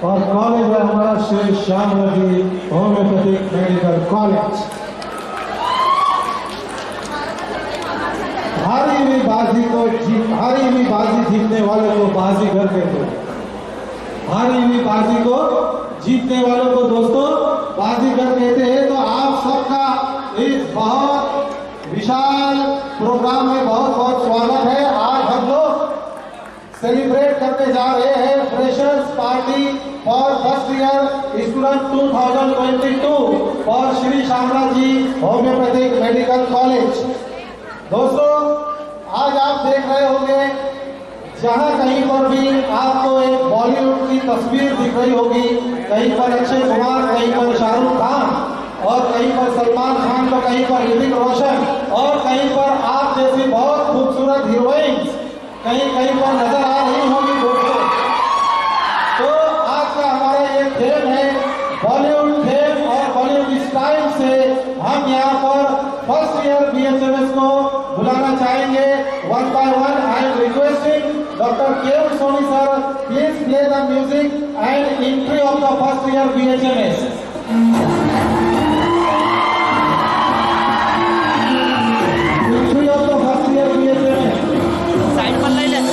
और कॉलेज है हमारा Shri Shamlaji homeopathic medical college. हारी हुई बाजी जीतने वाले को बाजीगर कहते हैं। हारी हुई बाजी को जीतने वालों को दोस्तों बाजीगर कहते हैं। तो आप सबका इस बहुत विशाल प्रोग्राम में बहुत बहुत स्वागत है। आज हम लोग सेलिब्रेट करते जा रहे हैं freshers party for first year student 2022 for Shri Shamlaji homeopathic medical college. दोस्तों आज आप देख रहे होंगे जहां कहीं पर भी आपको एक बॉलीवुड की तस्वीर दिख रही होगी, कहीं पर अक्षय कुमार, कहीं पर शाहरुख खान और कहीं पर सलमान खान, तो कहीं पर ऋतिक रोशन और कहीं पर आप जैसी बहुत खूबसूरत हीरोइंस कहीं कहीं पर नजर आ रही होंगी दोस्तों। तो आज का हमारा ये थीम है बॉलीवुड थीम और बॉलीवुड स्टाइल से हम यहाँ पर फर्स्ट ईयर BHMS को बुलाना चाहेंगे one by one. I am requesting doctor K M Soni sir, please play the music and entry of the first year BHMS। Entry of the first year BHMS। Side पर ले ले।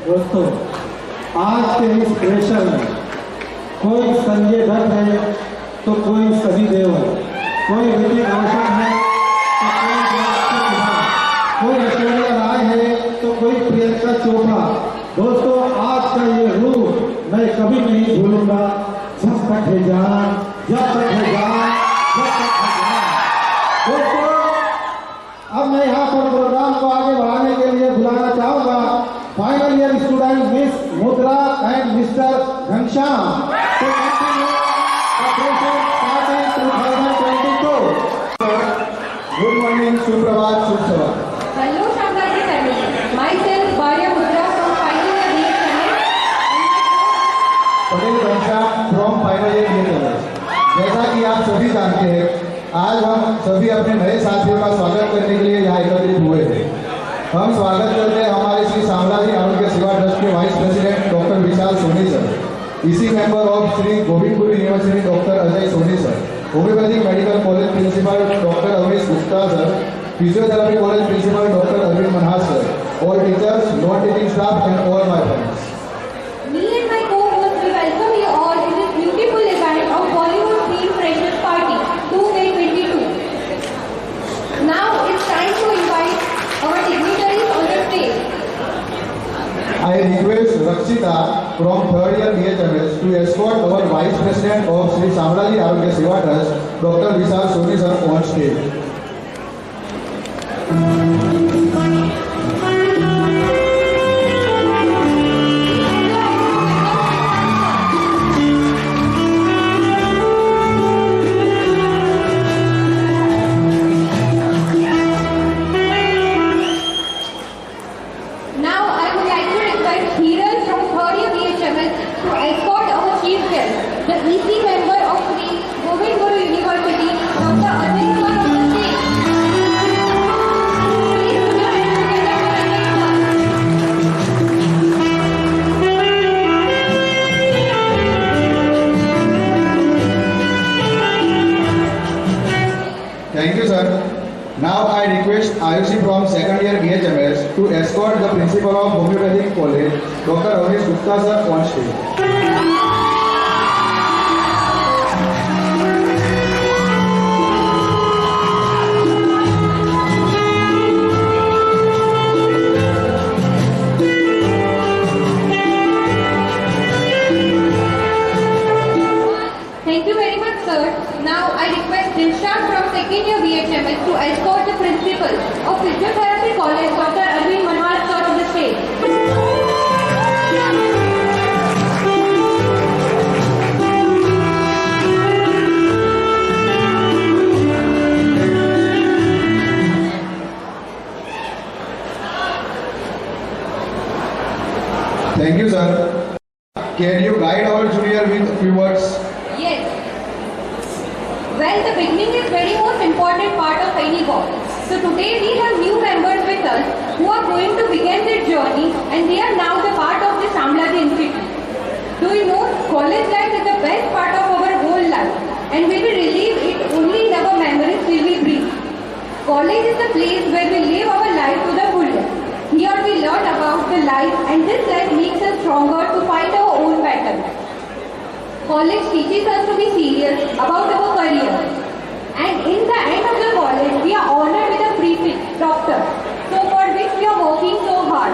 दोस्तों आज के इस प्रेशर में कोई संजय दत्त है तो कोई सनी देओल है, कोई ऋतिक रोशन है तो कोई ऐश्वर्या राय है तो कोई प्रियंका चोपड़ा। दोस्तों आज का ये रूप मैं कभी नहीं भूलूंगा। जब तक है जान, जब तक है जान, जब तक है जान। दोस्तों अब मैं यहाँ पर प्रोग्राम को आगे बढ़ाने के लिए बुलाना चाहूंगा final year student miss Mudra and mister Ghanshyam. Good morning, सुप्रभात, शुभ सभा। Hello Shamlaji family, myself Baria Mudra from final year BHMS। Patel Ghanshyam from final year BHMS। जैसा कि आप सभी जानते हैं आज हम सभी अपने नए साथियों का स्वागत करने के लिए यहाँ एकत्रित हुए हैं। हम स्वागत करते हैं हमारे श्री श्यामलाजी आरोग्य सेवा ट्रस्ट के vice president doctor Vishal Soni sir, इसी member of Shri Govindpur university doctor Ajay Soni sir, homeopathic medical college principal doctor Avnish Gupta sir, physiotherapy college principal doctor Arvind Manhas sir, और teachers, non teaching staff and all my friends. Me and my co-host will welcome you all to this beautiful event of Bollywood themed Freshers Party 2022. Now it's time to invite our dignitaries on the stage. I request Rakshita from third year BHMS to escort our Vice President of Sri Shamlaji Arogya Seva Trust, Dr. Vishal Soni sir on stage. the EC member of Sri Govind Guru University, Dr. Ajay Kumar to escort the principal of Homeopathic College, Dr. Avnish Gupta sir, on stage. Thank you very much, sir. Now I request Dilshad from second year BHMS to escort the principal of Physiotherapy College, Dr. Arvind Manhar sir, to the stage. Thank you, sir. Can you guide our junior with a few words? Yes. Well, the beginning is very most important part of any walk. So today we have new members with us who are going to begin their journey, and they are now the part of the Samlaji Institute. Do you know, college life is the best part of our whole life, and we will relive it only in our memories till we breathe. College is the place where we live our life to the fullest. Here we learn about the life, and this life makes us stronger to fight our own battles. College teaches us to be serious about our career. And in the end of the college, we are honored with a prefix, doctor, so for which we are working so hard.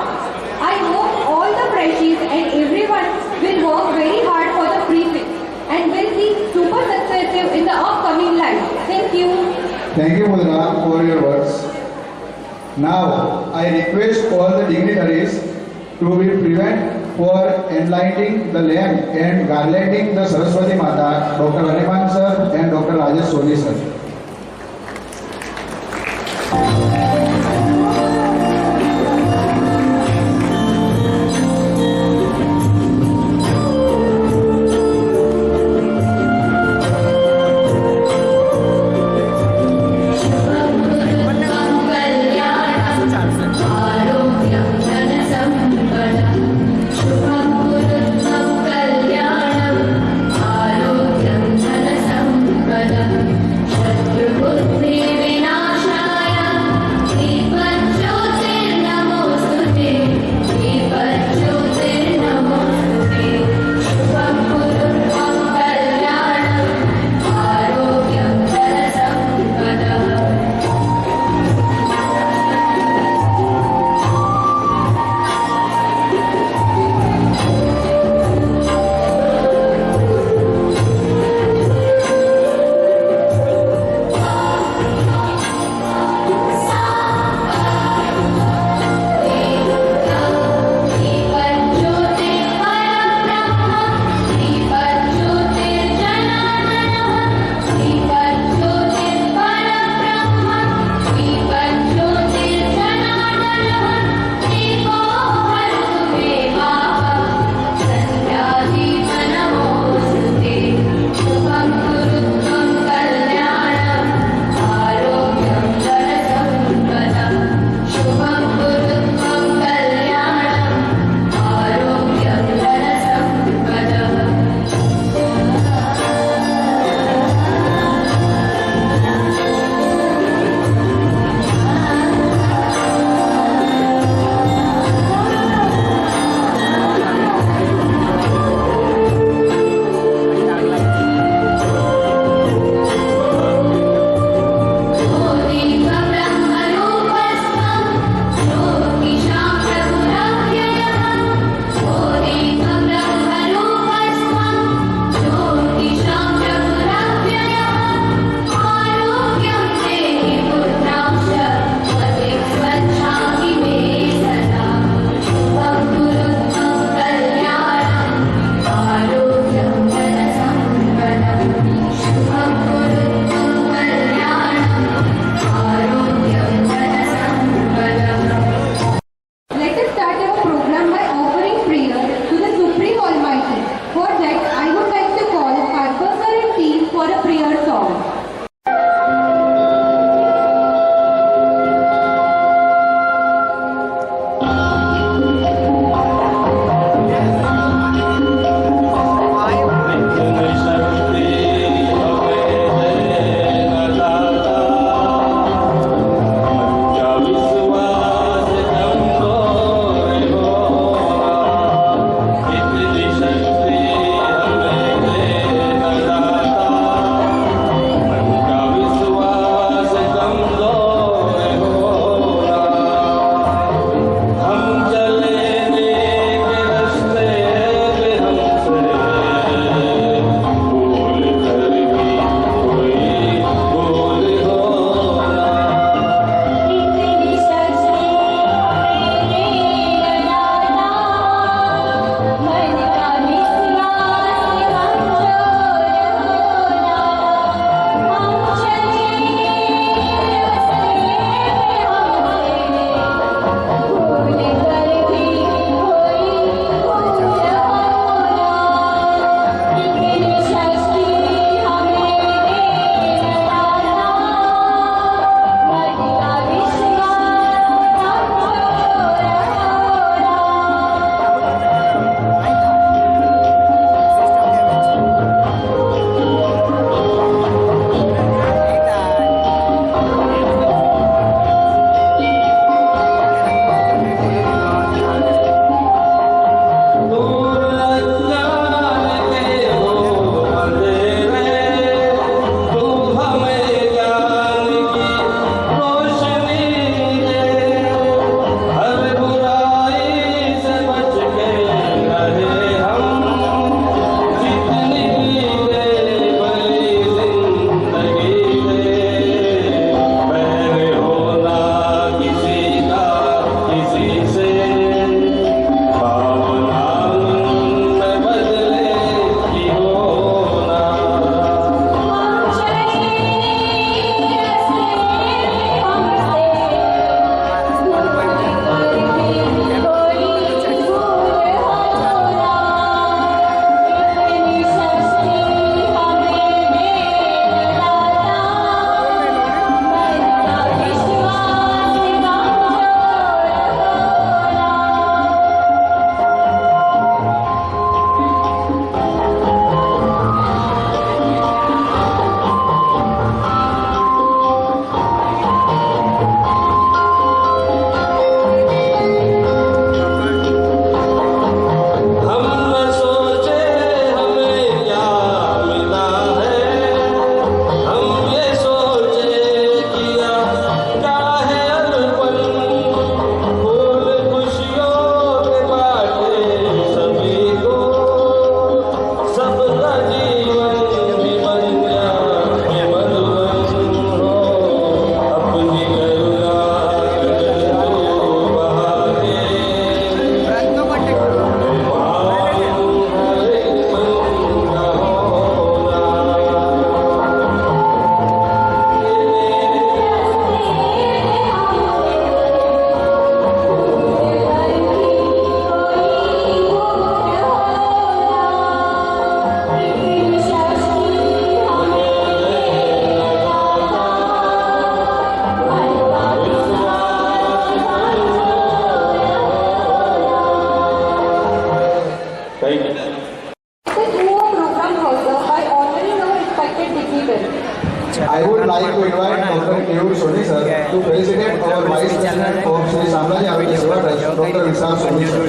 I hope all the freshies and everyone will work very hard for the prefix and will be super successful in the upcoming life. Thank you. Thank you, Mudra, for your words. Now, I request all the dignitaries to be present for enlightening the lamp and garlanding the Saraswati Mata, Dr. Hariman sir and Dr. Rajesh Soni sir. आरोग्यं धनसम्पदं शुभं कुरुत्वं कल्याणम् आरोग्यं धनसम्पदं आईटी doctor Vishal Soni sir.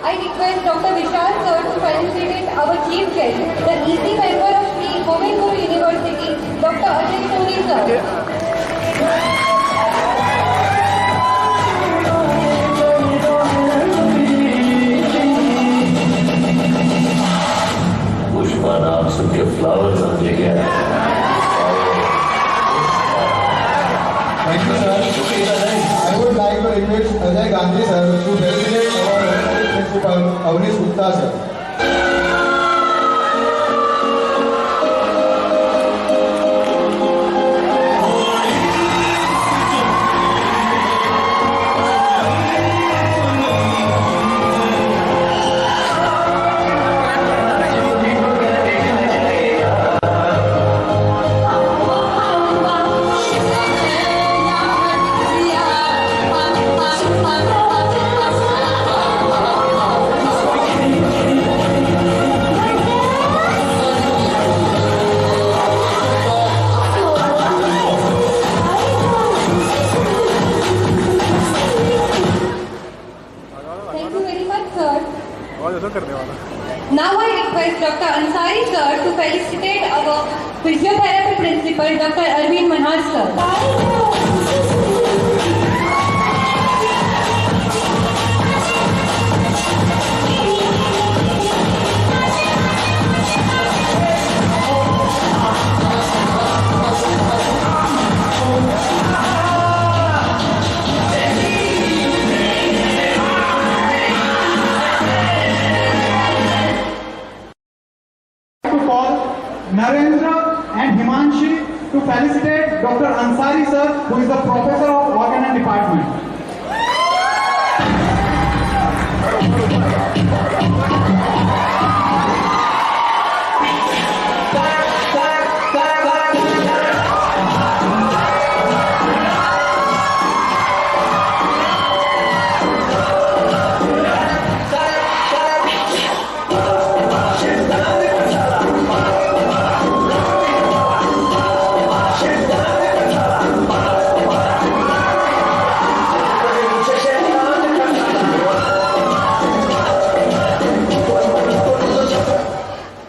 I request Dr. Vishal sir to felicitate our chief guest, the EC member of Sri Govind Guru University, Dr. Ajay Soni sir. Pushpa नाम सुन के flower समझे क्या? Thank you, sir. I would like to request Ajay Gandhi sir to felicitate our principal Avnish Gupta sir. Thank you very much, sir. Now I request Dr. Ansari sir to felicitate our physiotherapy principal, Dr. Arvind Manhar sir. To call Narendra and Himanshi to felicitate Dr. Ansari sir, who is the professor of organ and department.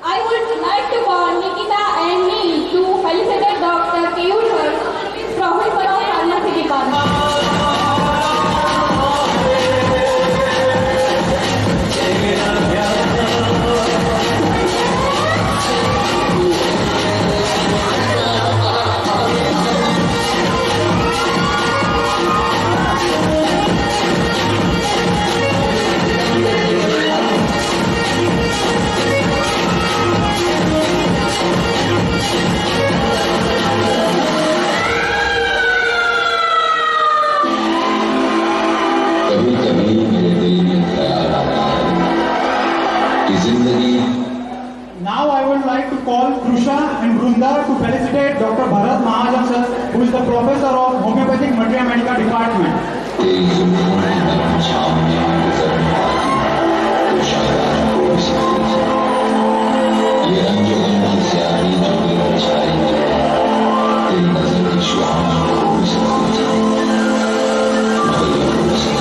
I would like to call Nikita and me to felicitate Dr. Keyur sir, professor of pharmacy department. कभी कभी मेरे दिल में ख्याल आता है कि जिंदगी Now I would like to call Krusha and Brunda to felicitate Dr. Bharat Mahajan sir, who is the professor of homeopathic Madhya Medica department. तेरी जुल्फों की नरम छाँव में गुजरने वाली तो शायद हो भी सकती थी। ये रंग की स्याही जो दिल पर छाई है, तेरी नजर की शुआओं में हो भी सकती थी, मगर ये हो भी सकती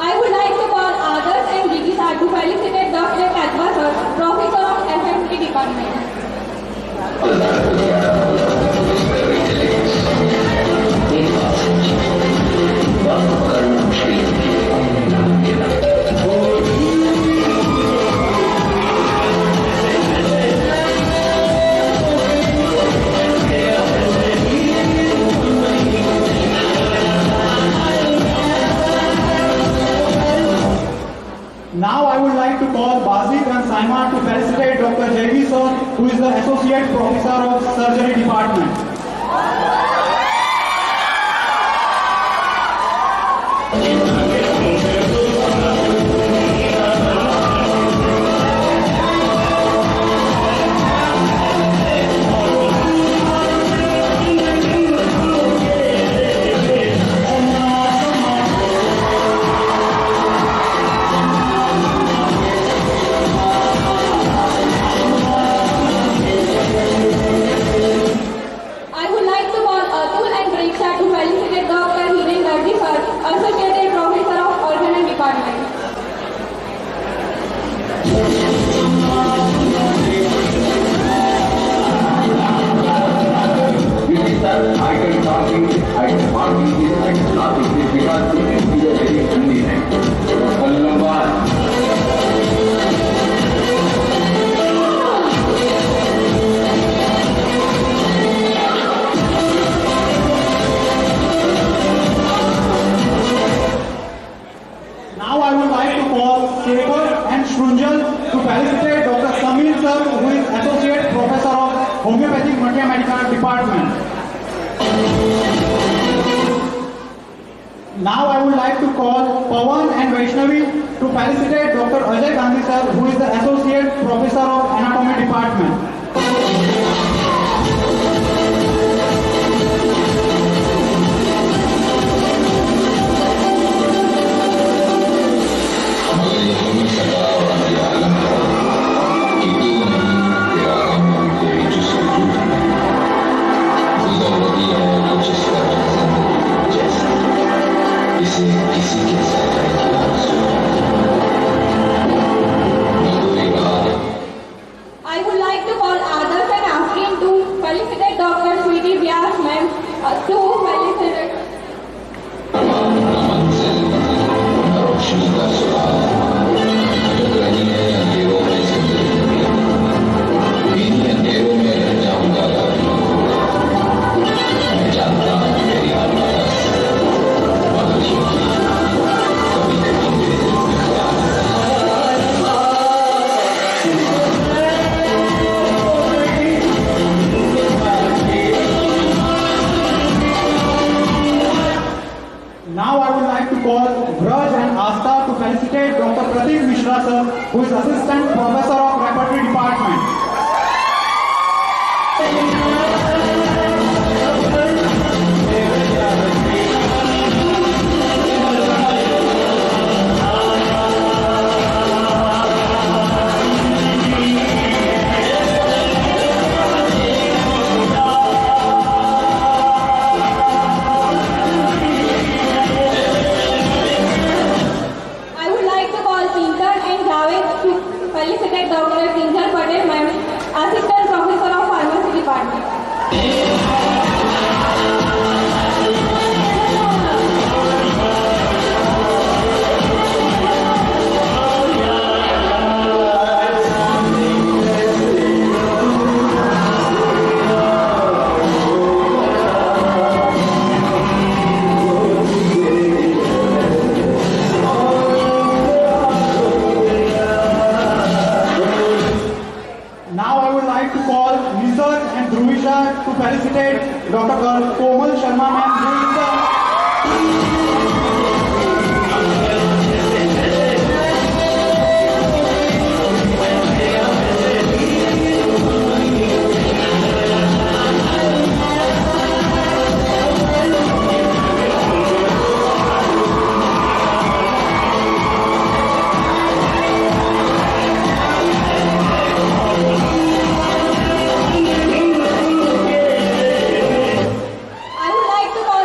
I would like to call like to call Bazik and Saima to felicitate Dr. Jayvi sir, who is the Associate Professor of Surgery Department. I would like to call Atul and Riksha to felicitate Dr. Hiren Darji sir, Associate Professor of Organ Department. I can party this, I can party this because it is a very friendly night. Now I would like to call Shekhar and Shrunjal to felicitate Dr. Samir sir, who is Associate Professor of Homeopathic Medical Department. Now I would like to call Pawan and Vaishnavi to felicitate Dr. Ajay Gandhi sir, who is the Associate Professor of Anatomy Department. मगर ये हमें सदा और आलम है कि तू नहीं तेरा गम कोई जिस वजूद में गुजर रही है कुछ इस तरह जिंदगी जैसे इसे किसी के साथ नहीं आरज़ू मैं कोई बात I would like to call Adarsh and ask him to felicitate Dr. Sweetie Vyas ma'am to felicitate. न मंजिल न रोशनी का सुराग भटक रही है अंधेरों में जिंदगी इन्हीं अंधेरों में रह जाऊंगा कभी मैं जानता हूँ मेरी आवाज़ मगर यूं ही कभी कभी मेरे दिल में ख्याल Now I would like to call Braj and Asta to felicitate Dr. Pradeep Mishra sir, who is Assistant Professor of Repertory Department. I would like to call Tinker and Javed to felicitate Dr. Tinker Patel ma'am, Assistant Professor of Pharmacy Department. Now I would like to call Nisar and Dhruvisha to felicitate Dr. Komal Sharma ma'am, who is the I would like to call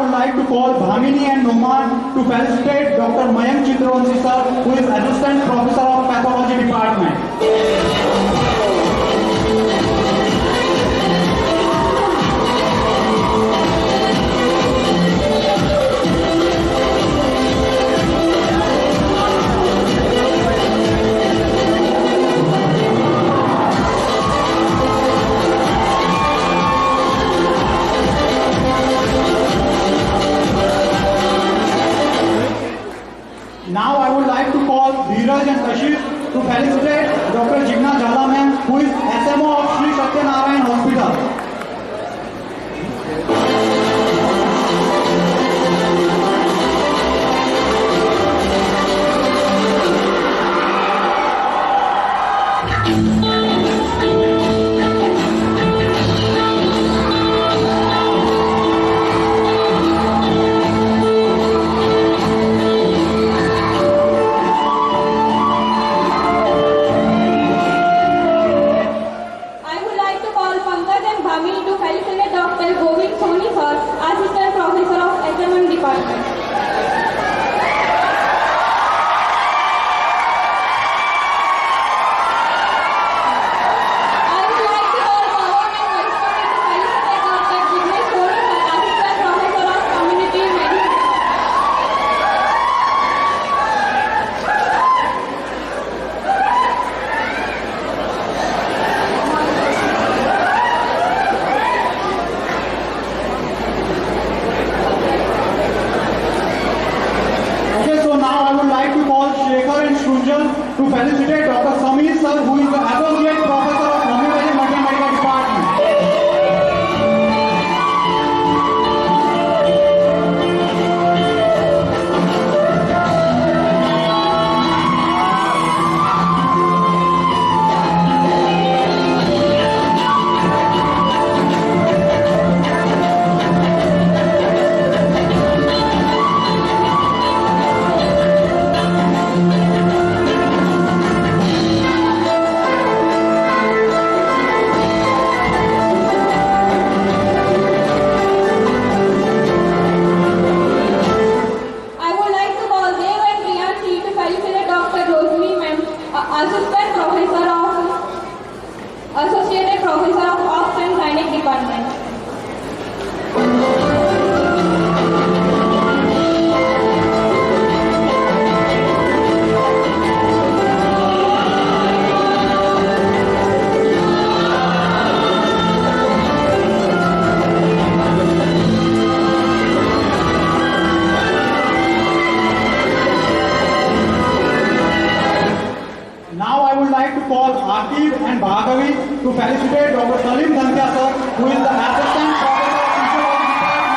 would like to call Bhamini and Noman to felicitate Dr. Mayank Chitravanshi sir, who is Assistant Professor of Pathology Department. Now I would like to call Dheeraj and Kashish to felicitate Dr. Jigna Jhala ma'am, who is SMO of Sri Satyanarayan Hospital. I would like to call Pankaj and Bhamini to felicitate Dr. Govind Soni sir, Assistant Professor of SMM Department. I would like to call Pawan and Vaishnavi to felicitate Dr. Jignesh Soni sir, Assistant Professor of Community Medicine. Okay, so now I would like to call Shekhar and Shrunjal to felicitate Dr. Samir sir, who is the Associate Professor of Homeopathy Mathematical Department. I would like to call Dev and Priyanshi to felicitate Dr. Rosmi ma'am, Assistant Professor of Associated Professor of Ops and Gynec Department. Now I would like to call Akib and Bhagavi to felicitate Dr. Salim Dhantia sir, who is the Assistant Professor of Physiology Department.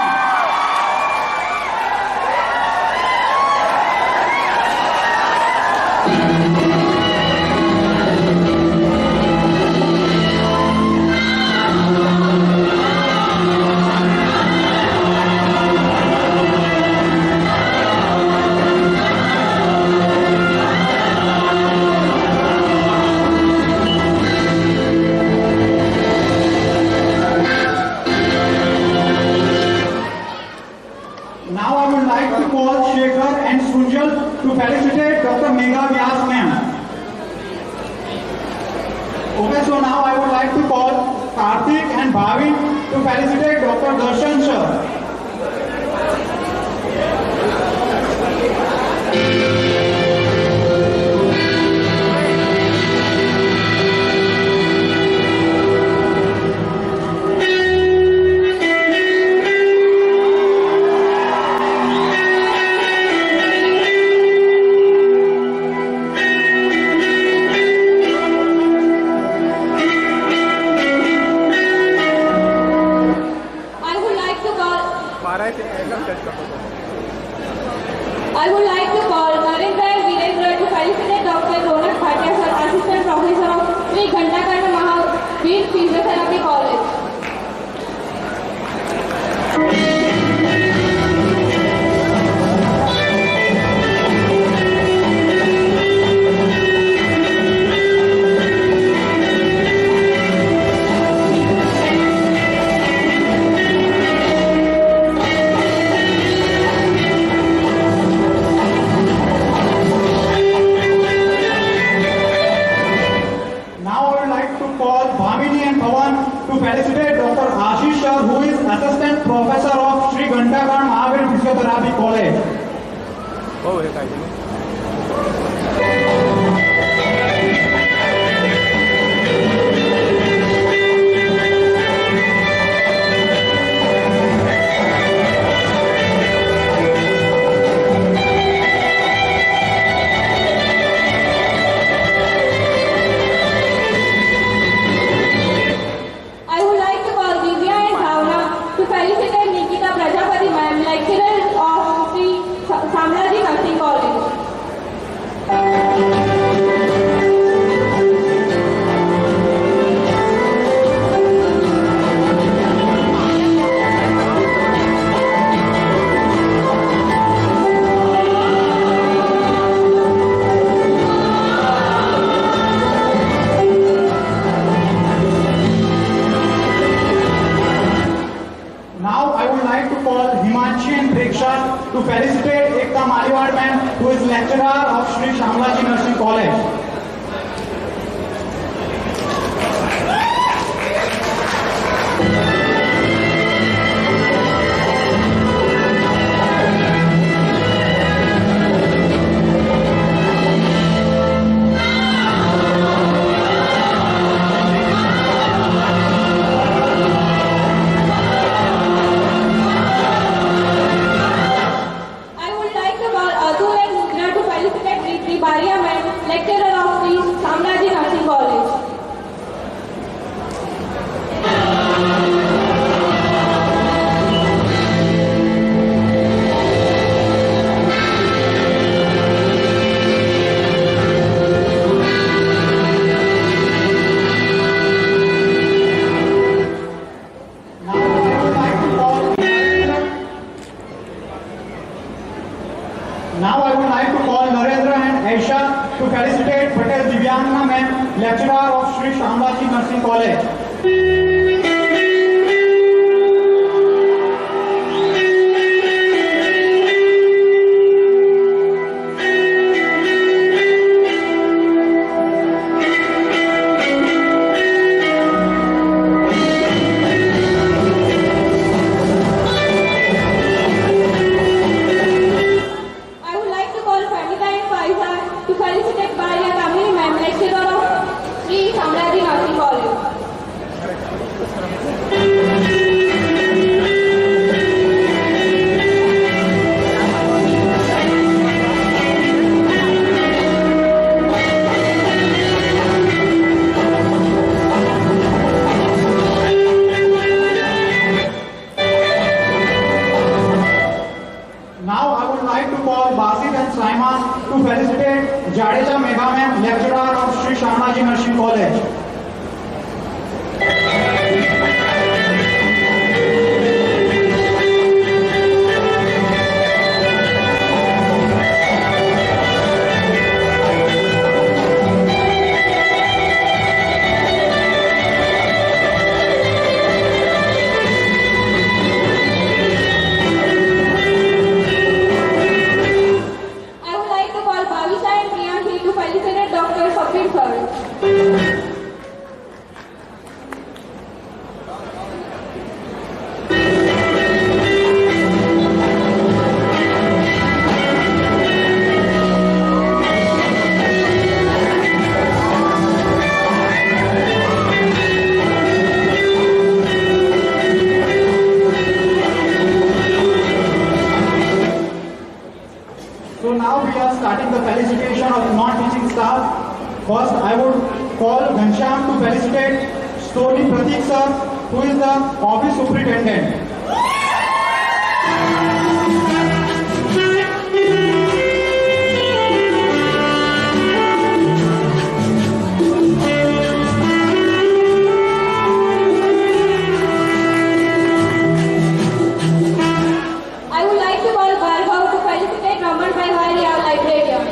Now I would like to call Shekhar and Shrunjal to felicitate Dr. Megha Vyas ma'am. Okay, so now I would like to call Karthik and Bhavin to felicitate Dr. Darshan sir. I would like to call Narendra and Virendra to felicitate Dr. Ronak Bhatia sir, Assistant Professor of Sri Ghantakarna Mahavir Physiotherapy College. Rabi College. I would like to call Divya and Bhavna to felicitate Nikita Prajapati ma'am, lecturer of Sri Samlaji Nursing College. Now I would like to call Himanshi and Preksha to felicitate Ekta Maliwad ma'am, who is lecturer of Sri Shamlaji Nursing College. I would like to call Atul and Mudra to felicitate Riti Baria ma'am, lecturer of Sri Samlaji Nursing College. Now I would like to call Narendra and Aisha to felicitate Patel Divyangna ma'am, lecturer of Sri Shamlaji Nursing College. I would like to call Pranita and Faisal to felicitate Baria Kamini ma'am, lecturer of Sri Samlaji Nursing College. Now I would like to call Basit and Saiman to felicitate Jadeja Megha ma'am, lecturer of Sri Shamlaji Nursing College. I would like to call Bhavisha and Priyanshi to felicitate Dr. Fakir sir. So now we are starting the felicitation of non-teaching staff. First, I would call Ghanshyam to felicitate Stoli Pratik sir, who is the office superintendent. I would like to call Bhargav to felicitate Raman Bhai Hari, our librarian.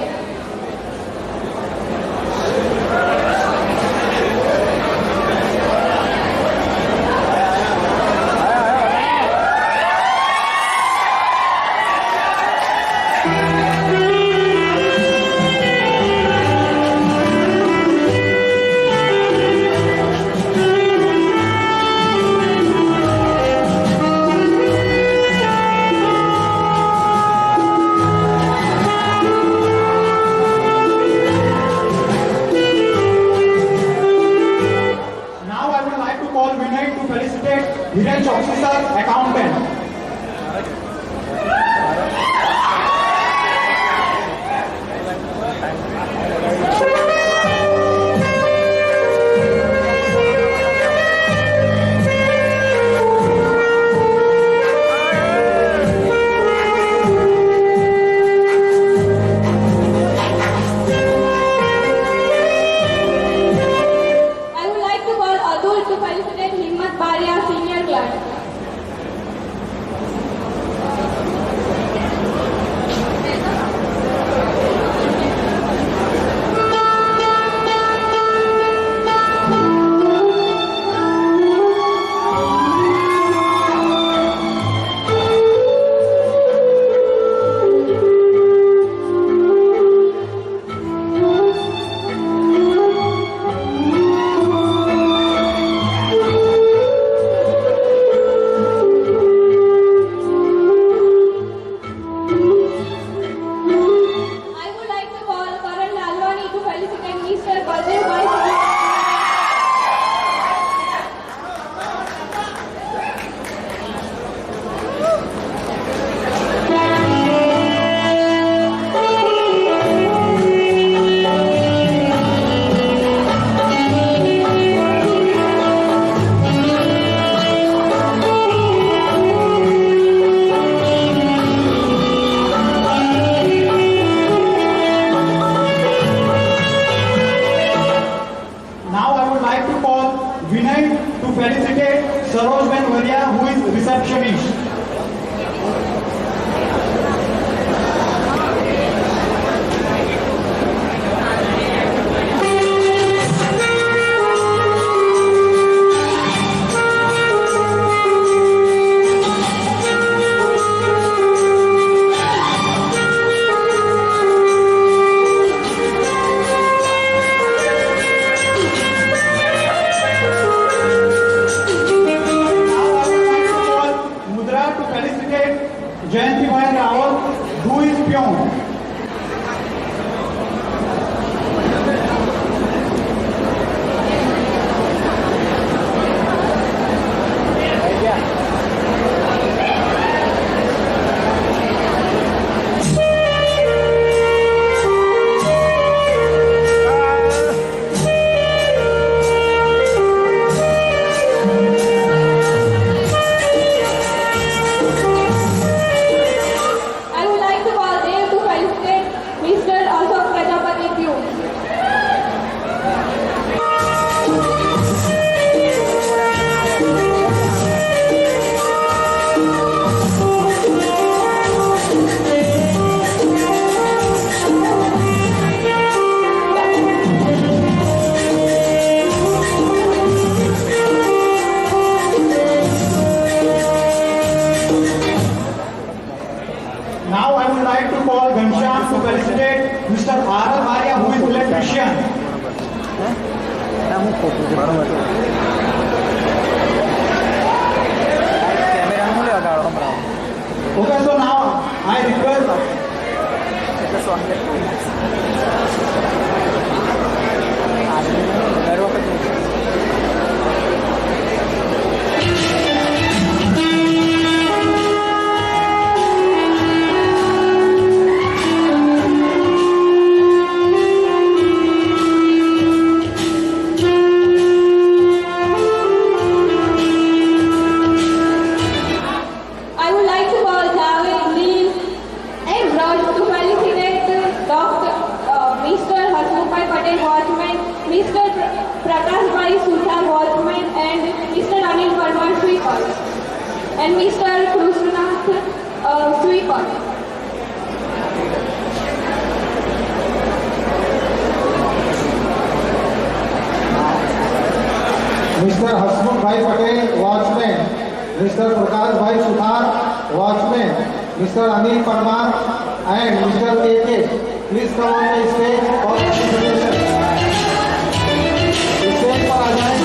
Jayanti Bhai Rawat, who is peon. I would like to call Dev to felicitate Mr. Ashok Prajapati Pew. Now I would like to call Ghanshyam to felicitate Mr. R. Arya, who is electrician. Camera में लगा रहा हूं Okay, so now I request I would like to call Javed, Neil, and Raj to felicitate Mr. Hasmukh Patel, Watchman, Mr. Prakash Bhai Sudha, Watchman, and Mr. Anil Parmar, Sweeper, and Mr. Krishnath, Sweeper. Mr. Hasmukh Bhai Patel, Watchman, Mr. Prakash Bhai Sudhar, Watchman, Mr. Anil Parmar, and Mr. AK. Please come on the stage for participation. Stage पर आ जाएं.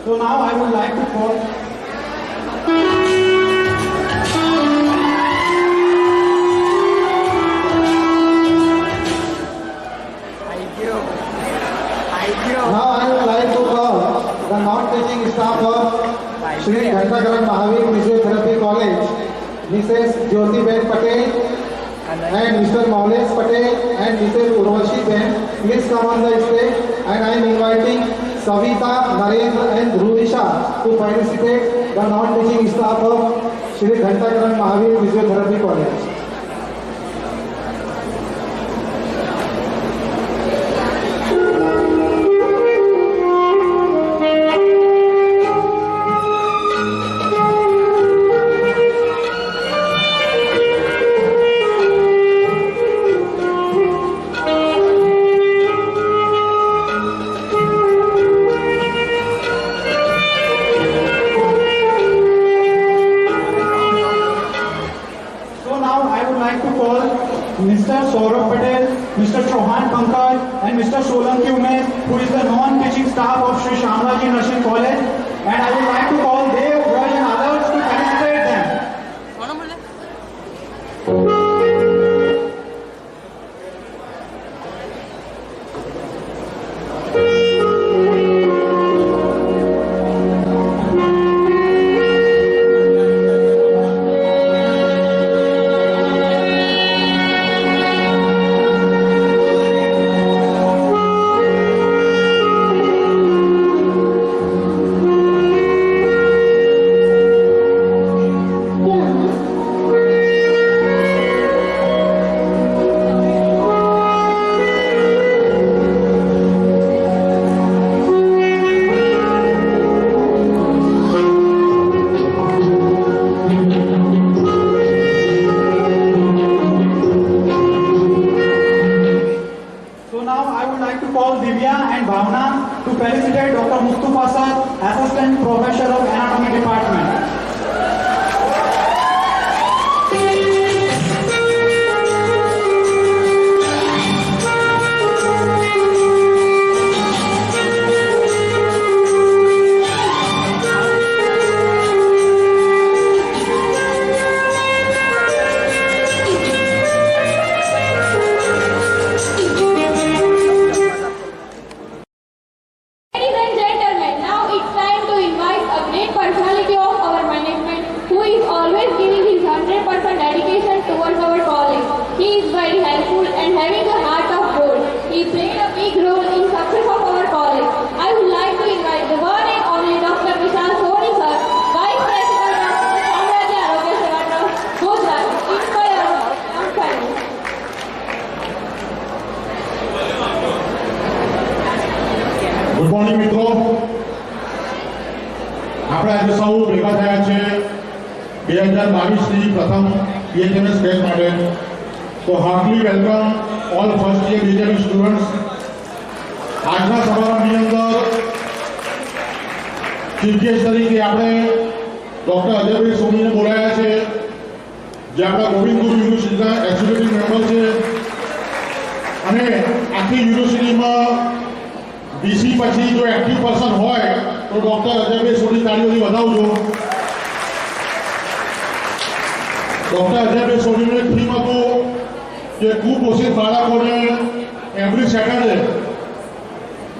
So now I would like to call Now I would like to call the non-teaching staff of Shri Ghantagram Mahavir Physiotherapy College, Mrs. Jyoti Ben Patel and Mr. Maules Patel and Mrs. Urvashi Ben. Please come on the stage, and I am inviting Savita, Narendra and Dhruvisha to participate the non-teaching staff of Shri Ghantagram Mahavir Physiotherapy College. So now I would like to call Mr. Saurabh Patel, Mr. Chauhan Pankaj, and Mr. Solanki Umesh, who is the non-teaching staff of Sri Shamlaji Nursing College, and I would like to call Dev, Raj and others to felicitate them. Divya and Bhavna to felicitate Dr. Mustafa Sir, Assistant Professor of Anatomy Department. Ladies and gentlemen, now it's time to invite a great personality of our management who is always giving his 100% dedication towards our college. He is very helpful and having a heart of gold. He played a big role in success of our college. I would like to invite the one and only Dr. Vishal Soni sir, Vice President of Shamraji Arogya Seva Trust, Gujarat, inspire our family. Good morning મિત્રો, આપણે આજે સૌ ભેગા થયા છે 2022ની પ્રથમ BHMS batch માટે. તો heartily welcome all first year BHMS students. આજના સમારંભની અંદર ચીફ ગેસ્ટ તરીકે આપણે ડૉક્ટર અજયભાઈ સોનીને બોલાયા છે, જે આપણા ગોવિંદ ગુરુ યુનિવર્સિટીના એક્ઝિક્યુટિવ મેમ્બર છે અને આખી યુનિવર્સિટીમાં BC પછી જો એક્ટિવ પર્સન હોય તો ડૉક્ટર અજયભાઈ સોની તાળીઓથી વધાવજો. ડૉક્ટર અજયભાઈ સોનીનું એક થીમ હતું કે કુપોષિત બાળકોને એવરી સેટરડે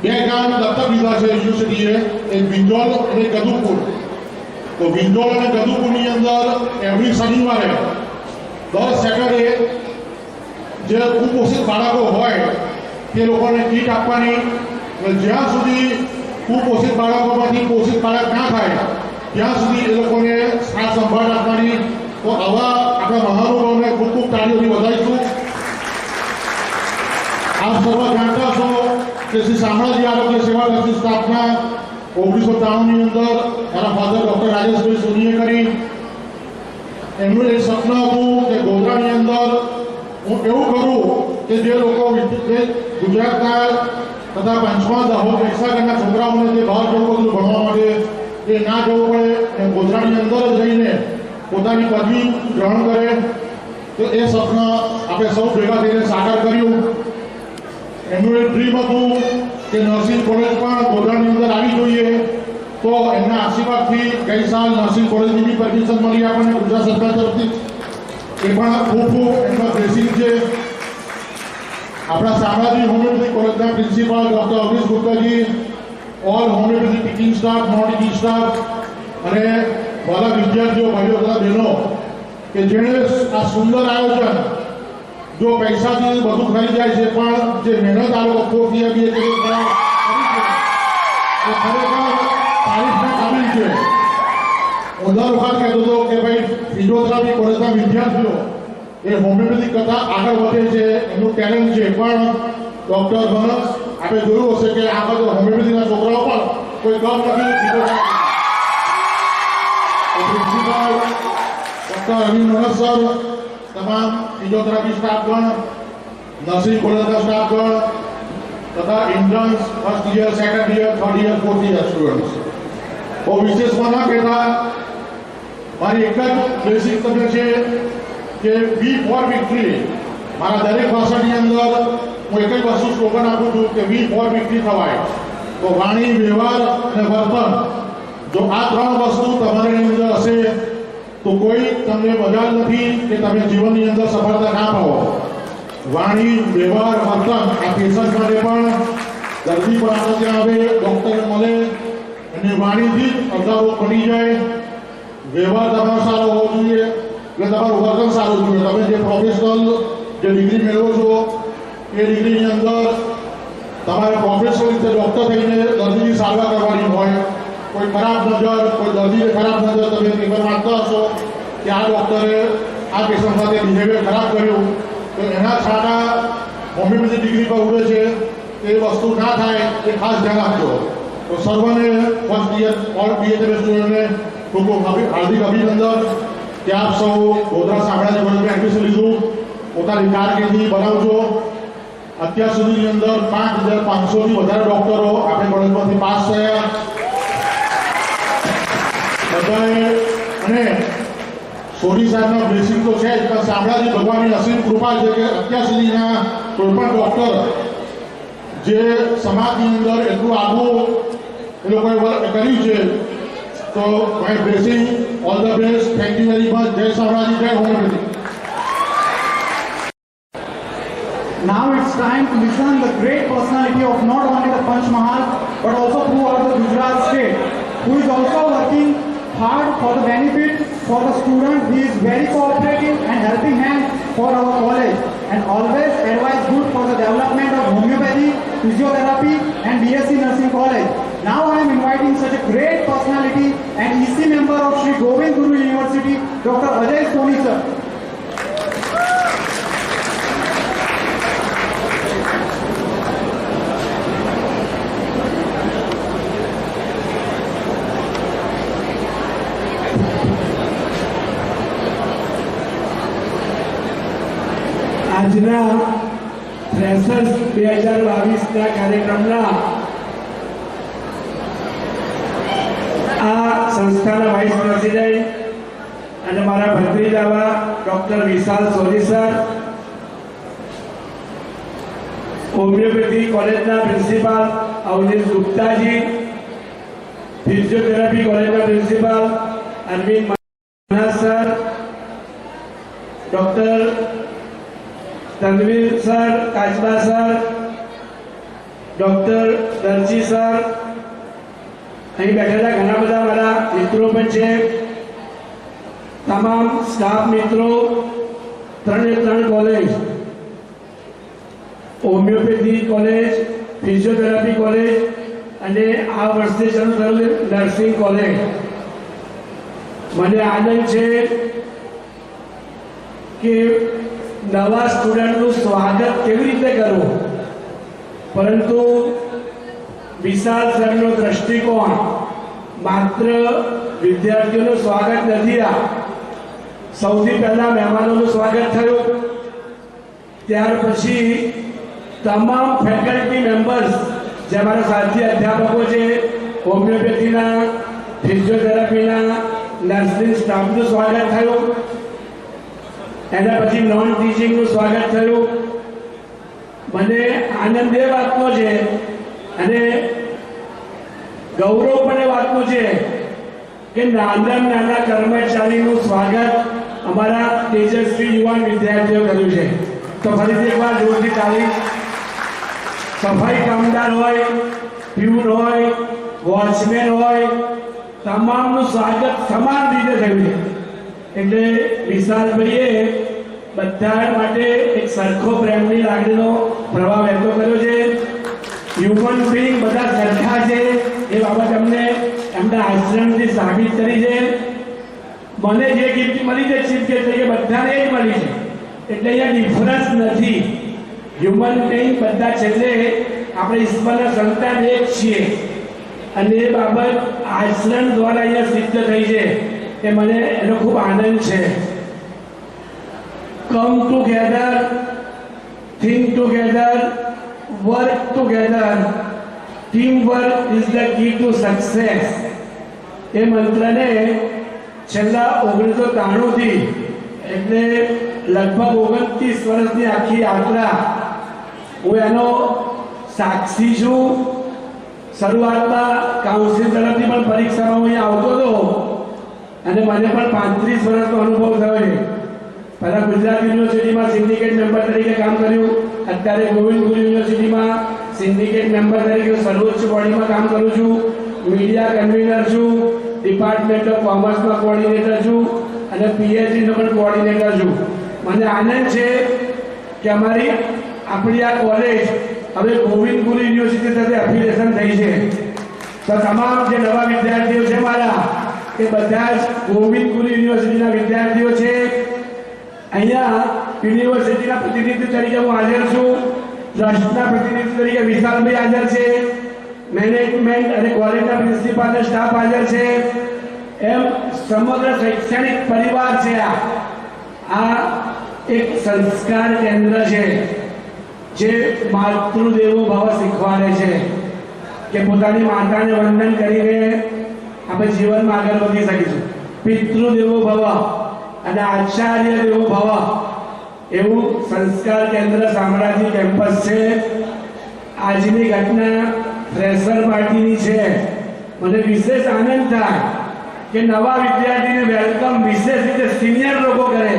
2 ગામ દત્તક લીધા છે યુનિવર્સિટીએ, એક વિંજોલ અને ગદુપુર. તો વિંજોલ અને ગદુપુરની અંદર એવરી શનિવારે દર સેટરડે જે કુપોષિત બાળકો હોય તે લોકોને કીટ આપવાની. જ્યાં સુધી કુપોષિત બાળકોમાંથી પોષિત બાળક ના થાય ત્યાં સુધી એ લોકોને સાર સંભાળ રાખવાની. તો આવા આપણા મહાનુભાવોને ખૂબ ખૂબ તાળીઓથી વધાવીશું. આપ સર્વ જાણતા છો કે શ્રી શામળાજી આરોગ્ય સેવા ટ્રસ્ટની સ્થાપના 1993ની અંદર મારા ફાધર ડૉક્ટર રાજેશભાઈ સોનીએ કરી. એમનું એક સપનું હતું કે ગોધરાની અંદર હું એવું કરું કે જે લોકો ગુજરાતના તથા પંચમહાલ, દાહોદ, મહીસાગરના છોકરાઓને જે બહાર જવું બધું ભણવા માટે એ ના જવું પડે, એ ગોધરાની અંદર જ રહીને પોતાની પદવી ગ્રહણ કરે. તો એ સપના આપણે સૌ ભેગા થઈને સાકાર કર્યું. એમનું એક ડ્રીમ હતું કે નર્સિંગ કોલેજ પણ ગોધરાની અંદર આવી જોઈએ. તો એમના આશીર્વાદથી ગઈ સાલ નર્સિંગ કોલેજની બી પરમિશન મળી આપણને ગુજરાત સરકાર તરફથી. એ પણ ખૂબ ખૂબ એમનો બ્લેસિંગ છે. આપણા શામળાજી હોમિયોપેથિક કોલેજના પ્રિન્સિપાલ ડૉક્ટર અવનીશ ગુપ્તાજી, all homeopathic teaching staff, non teaching staff અને વાલા વિદ્યાર્થીઓ, ભાઈઓ તથા બહેનો કે જેણે આ સુંદર આયોજન જો પૈસાથી બધું થઈ જાય છે પણ જે મહેનત આ લોકો ખોટી આપીએ છે એ ખરેખર તારીફના કાબિલ છે. હું દર વખત કહેતો હતો કે ભાઈ ફિઝિયોથેરાપી કોલેજના વિદ્યાર્થીઓ એ હોમિયોપેથિક કરતાં આગળ વધે છે, એમનું ટેલેન્ટ છે. પણ ડૉક્ટર મનસ આપણે જોયું હશે કે આ બધા હોમિયોપેથીના છોકરાઓ પણ કોઈ કમ નથી. પ્રિન્સિપાલ ડૉક્ટર અરવિંદ મનસ સર, તમામ ફિઝિયોથેરાપી સ્ટાફગણ, નર્સિંગ કોલેજના સ્ટાફગણ તથા interns, first year, second year, third year, fourth year students. બહુ વિશેષમાં ના કહેતા મારી એક જ બેસિક તમને છે કે વી ફોર વિક્ટરી. મારા દરેક ભાષણની અંદર હું એક જ વસ્તુ સ્લોગન આપું છું કે વી ફોર વિક્ટરી થવાય. તો વાણી, વ્યવહાર અને વર્તન, જો આ 3 વસ્તુ તમારી અંદર હશે તો કોઈ તમને મજાલ નથી કે તમે જીવનની અંદર સફળતા ના પાવો. વાણી, વ્યવહાર, વર્તન આ પેશન્ટ માટે પણ દર્દી પણ આપણે ત્યાં આવે, ડૉક્ટરને મળે અને વાણીથી જ અડધા રોગ બની જાય. વ્યવહાર તમારો સારો હોવો જોઈએ એટલે તમારું વર્તન સારું જોઈએ. તમે જે પ્રોફેશનલ જે ડિગ્રી મેળવો છો એ ડિગ્રીની અંદર તમારે પ્રોફેશનલ રીતે ડૉક્ટર થઈને દર્દીની સારવાર કરવાની હોય. કોઈ ખરાબ નજર, કોઈ દર્દીને ખરાબ નજર તમે પેપર વાંચતા હશો કે આ ડૉક્ટરે આ પેશન્ટ સાથે બિહેવિયર ખરાબ કર્યું તો એના છાંટા હોમિયોપેથી ડિગ્રી પર ઉડે છે. એ વસ્તુ ના થાય એ ખાસ ધ્યાન આપજો. તો સર્વને ફર્સ્ટ યર ઓલ BHMS સ્ટુડન્ટને ખૂબ ખૂબ હાર્દિક અભિનંદન કે આપ સૌ ગોધરા શામળાજી કોલેજમાં એડમિશન લીધું. પોતાની કારકિર્દી બનાવજો અત્યાર સુધીની અંદર 5500થી વધારે ડોક્ટરો આપણે કોલેજમાંથી પાસ થયા બધાએ. અને સોની સાહેબના બ્લેસિંગ તો છે જ, પણ શામળાજી ભગવાનની અસીમ કૃપા છે કે અત્યાર સુધીના કોઈ પણ ડોક્ટર જે સમાજની અંદર એટલું આગવું એ લોકોએ કર્યું છે. તો my blessing, all the best, thank you very much. જય શામળાજી, જય homeopathy. Now it's time to listen the great personality of not only the Panch Mahal but also throughout the Gujarat state, who is also working hard for the benefit for the student. He is very cooperative and helping hand for our college and always advise good for the development of homeopathy, physiotherapy and BSc Nursing College. Now I am inviting such a great personality and EC member of Sri Govind Guru University, Dr. Ajay Soni sir. આજના freshers 2022ના કાર્યક્રમના આ સંસ્થાના vice president અને મારા ભત્રીજાવા doctor Vishal Soni sir, homeopathy કોલેજના principal Avnish ગુપ્તાજી, ફિઝિયોથેરાપી કોલેજના principal Arvind Maharaj sir, doctor Tanvir sir, Kachba sir, doctor Darji sir, અહીં બેઠેલા ઘણા બધા મારા મિત્રો પણ છે, તમામ સ્ટાફ મિત્રો, 3 college, homeopathy college, physiotherapy college અને આ વર્ષે શરૂ થયેલી નર્સિંગ કોલેજ. મને આનંદ છે કે નવા સ્ટુડન્ટનું સ્વાગત કેવી રીતે કરવું, પરંતુ વિશાલ સરનો દ્રષ્ટિકોણ માત્ર વિદ્યાર્થીઓનું સ્વાગત નથી. આ સૌથી પહેલા મહેમાનોનું સ્વાગત થયું, ત્યાર પછી તમામ ફેકલ્ટી મેમ્બર્સ જે અમારા સાથી અધ્યાપકો છે, હોમિયોપેથીના, ફિઝિયોથેરાપીના, નર્સિંગ સ્ટાફનું સ્વાગત થયું, એના પછી નોન ટીચિંગનું સ્વાગત થયું. મને આનંદ એ વાતનો છે અને ગૌરવ પણ એ વાતનું છે કે નાના કર્મચારીનું સ્વાગત અમારા તેજસ્વી યુવાન વિદ્યાર્થીઓ કર્યું છે. તો ફરીથી એકવાર જોરથી તાળી. સફાઈ કામદાર હોય, પ્યુન હોય, વોચમેન હોય, તમામનું સ્વાગત સમાન રીતે થયું છે. એટલે વિશાલભાઈએ બધા માટે એક સરખો પ્રેમની લાગણીનો પ્રભાવ વ્યક્ત કર્યો છે. હ્યુમન બિંગ બધા સરખા છે એ બાબત અમને એમના આશ્રમથી સાબિત કરી છે. મને જે ગિફ્ટ મળી છે ચીફ ગેસ્ટ તરીકે બધાને જ મળી છે, એટલે અહીંયા ડિફરન્સ નથી. હ્યુમન બિંગ બધા છેલ્લે આપણે ઈશ્વરના સંતાન એક છીએ અને એ બાબત આશ્રમ દ્વારા અહીંયા સિદ્ધ થઈ છે. એ મને એનો ખૂબ આનંદ છે. Come together, think together, work together, team work is the key to success. એ મંત્રને છેલ્લા 1993થી એટલે લગભગ 29 વર્ષની આખી યાત્રા હું એનો સાક્ષી છું. શરૂઆતમાં કાઉન્સિલ તરફથી પણ પરીક્ષામાં હું અહીંયા આવતો હતો અને મને પણ 35 વર્ષનો અનુભવ થયો છે. પહેલાં ગુજરાત યુનિવર્સિટીમાં સિન્ડિકેટ મેમ્બર તરીકે કામ કર્યું, અત્યારે ગોવિંદ ગુરુ યુનિવર્સિટીમાં સિન્ડિકેટ મેમ્બર તરીકે સર્વોચ્ચ બોડીમાં કામ કરું છું, મીડિયા કન્વીનર છું, ડિપાર્ટમેન્ટ ઓફ કોમર્સમાં કોઓર્ડિનેટર છું અને પીએચડીનો પણ કોઓર્ડિનેટર છું. મને આનંદ છે કે આપણી આ કોલેજ હવે ગોવિંદ ગુરુ યુનિવર્સિટી સાથે એફિલિએશન થઈ છે. તો તમામ જે નવા વિદ્યાર્થીઓ છે મારા, એ બધા જ ગોવિંદ ગુરુ યુનિવર્સિટીના વિદ્યાર્થીઓ છે. અહીંયા યુનિવર્સિટીના પ્રતિનિધિ તરીકે હું હાજર છું, ટ્રસ્ટના પ્રતિનિધિ તરીકે વિશાલભાઈ હાજર છે, મેનેજમેન્ટ અને કોલેજના પ્રિન્સિપાલ અને સ્ટાફ હાજર છે. એમ સમગ્ર શૈક્ષણિક પરિવાર છે. આ એક સંસ્કાર કેન્દ્ર છે. જે માતૃદેવો ભવ શીખવાડે છે કે પોતાની માતાને વંદન કરીને આપણે જીવનમાં આગળ વધી શકીશું. પિતૃદેવો ભવ અને આચાર્ય દેવો ભવ એવું સંસ્કાર કેન્દ્ર શામળાજી કેમ્પસ છે. આજની ઘટના ફ્રેશર પાર્ટીની છે. મને વિશેષ આનંદ થાય કે નવા વિદ્યાર્થીને વેલકમ વિશેષ રીતે સિનિયર લોકો કરે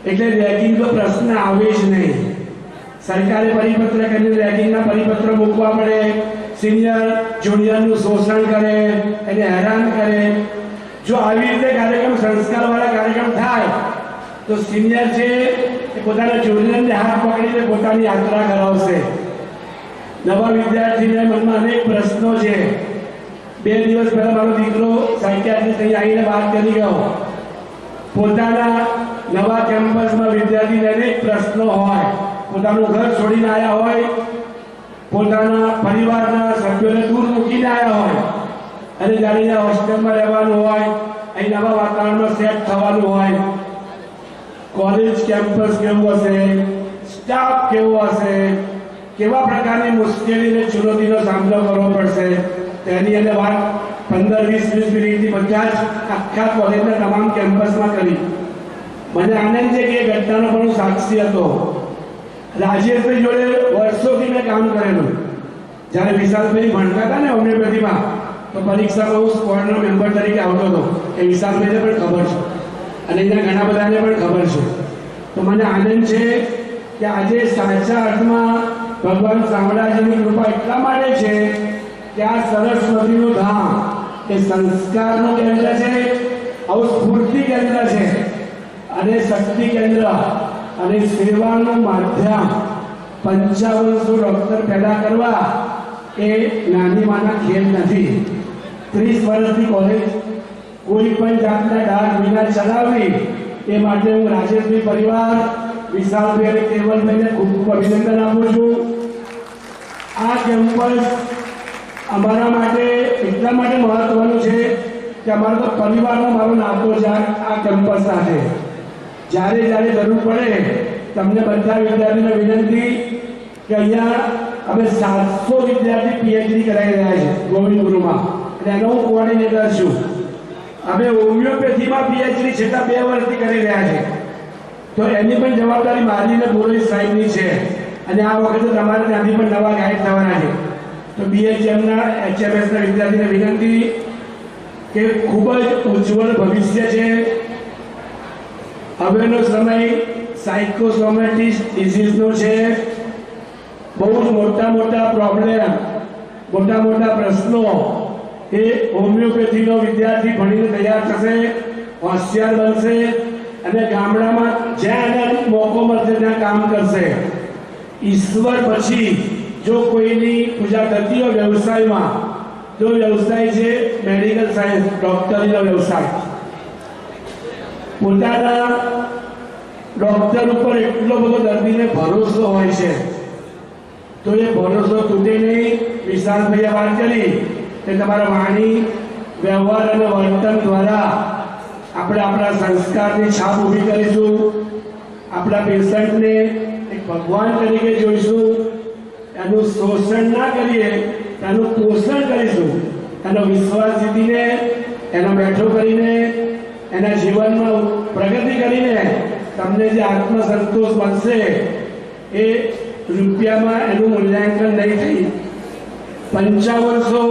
એટલે રેગિંગનો પ્રશ્ન આવે જ નહીં. સરકારે પરિપત્ર કરીને રેગિંગના પરિપત્ર મૂકવા પડે, સિનિયર જુનિયરનું શોષણ કરે, એને હેરાન કરે. જો આવી રીતે કાર્યક્રમ સંસ્કારવાળા કાર્યક્રમ થાય તો સિનિયર છે એ પોતાના જુનિયરને હાથ પકડીને પોતાની યાત્રા કરાવશે. નવા વિદ્યાર્થીને મનમાં અનેક પ્રશ્નો છે. 2 દિવસ પહેલા મારો દીકરો સાયકિયાટ્રિસ્ટ અહીં આવીને વાત કરી ગયો. પોતાના નવા કેમ્પસમાં વિદ્યાર્થીને અનેક પ્રશ્નો હોય, પોતાનું ઘર છોડીને આવ્યા હોય, પોતાના પરિવારના સભ્યોને દૂર મૂકીને આવ્યા હોય અને જ્યારે અહીંયા હોસ્ટેલમાં રહેવાનું હોય, અહીં નવા વાતાવરણમાં સેટ થવાનું હોય. કોલેજ કેમ્પસ કેવું હશે, સ્ટાફ કેવો હશે, કેવા પ્રકારની મુશ્કેલીને ચુનૌતીનો સામનો કરવો પડશે તેની અને વાત 15-20 મિનિટથી બધા જ આખા કોલેજના તમામ કેમ્પસમાં કરી. મને આનંદ છે કે એ ઘટનાનો પણ હું સાક્ષી હતો. રાજેશભાઈ જોડે વર્ષોથી મેં કામ કરેલું. જ્યારે વિશાલભાઈ ભણતા હતા ને હોમિયોપેથીમાં તો પરીક્ષામાં હું સ્ક્વોડનો મેમ્બર તરીકે આવતો હતો. એ વિશાલભાઈને પણ ખબર છે અને એના ઘણા બધાને પણ ખબર છે. તો મને આનંદ છે કે આજે સાચા અર્થમાં ભગવાન શામળાજીની કૃપા એટલા માટે છે કે આ સરસ્વતીનું ધામ એ સંસ્કારનું કેન્દ્ર છે, આવું સ્ફૂર્તિ કેન્દ્ર છે અને શક્તિ કેન્દ્ર અને સેવાનું માધ્યમ. 5500 ડૉક્ટર પેદા કરવા એ નાની માના ખેલ નથી. 30 વર્ષની કોલેજ કોઈ પણ જાતના ડાઘ વિના ચલાવવી એ માટે હું રાજેશભાઈ પરિવાર, વિશાલભાઈ અને કેવલભાઈને ખૂબ ખૂબ અભિનંદન આપું છું. આ કેમ્પસ અમારા માટે એટલા માટે મહત્વનું છે કે અમારો તો પરિવારનો મારો નાતો છે આ કેમ્પસ સાથે. જ્યારે જ્યારે જરૂર પડે તમને બધા વિદ્યાર્થીને વિનંતી કે અહીંયા અમે 700 વિદ્યાર્થી પીએચડી કરાવી રહ્યા છે ગોવિંદ ગુરુમાં અને એનો હું કોઓર્ડિનેટર છું. અમે હોમિયોપેથીમાં પીએચડી છેલ્લા 2 વર્ષથી કરી રહ્યા છે. તો એની પણ જવાબદારી મારી ને પુરોહિત સાહેબની છે અને આ વખતે તમારે ત્યાંથી પણ નવા ગાઈડ થવાના છે. તો બીએચએમના એચએમએસના વિદ્યાર્થીને વિનંતી કે ખૂબ જ ઉજ્જવળ ભવિષ્ય છે. હવેનો સમય સાયકોસોમેટિક ડિઝીઝનો છે. બહુ જ મોટા પ્રોબ્લેમ, મોટા પ્રશ્નો એ હોમિયોપેથીનો વિદ્યાર્થી ભણીને તૈયાર થશે, હોશિયાર બનશે અને ગામડામાં જ્યાં એને મોકો મળશે ત્યાં કામ કરશે. ઈશ્વર પછી જો કોઈની પૂજા થતી હોય વ્યવસાયમાં, જો વ્યવસાય છે મેડિકલ સાયન્સ, ડોક્ટરીનો વ્યવસાય, પોતાના ડોક્ટર ઉપર એટલો બધો દર્દીને ભરોસો હોય છે તો એ ભરોસો તૂટે નહીં. વિશાલભાઈએ વાત કરી કે તમારા વાણી, વ્યવહાર અને વર્તન દ્વારા આપણે આપણા સંસ્કારની છાપ ઊભી કરીશું. આપણા પેશન્ટને એક ભગવાન તરીકે જોઈશું. એનું શોષણ ના કરીએ, એનું પોષણ કરીશું. એનો વિશ્વાસ જીતીને, એનો બેઠો કરીને, એના જીવનમાં પ્રગતિ કરીને તમને જે આત્મસંતોષ મળશે એ રૂપિયામાં એનું મૂલ્યાંકન નહીં થઈ. 5500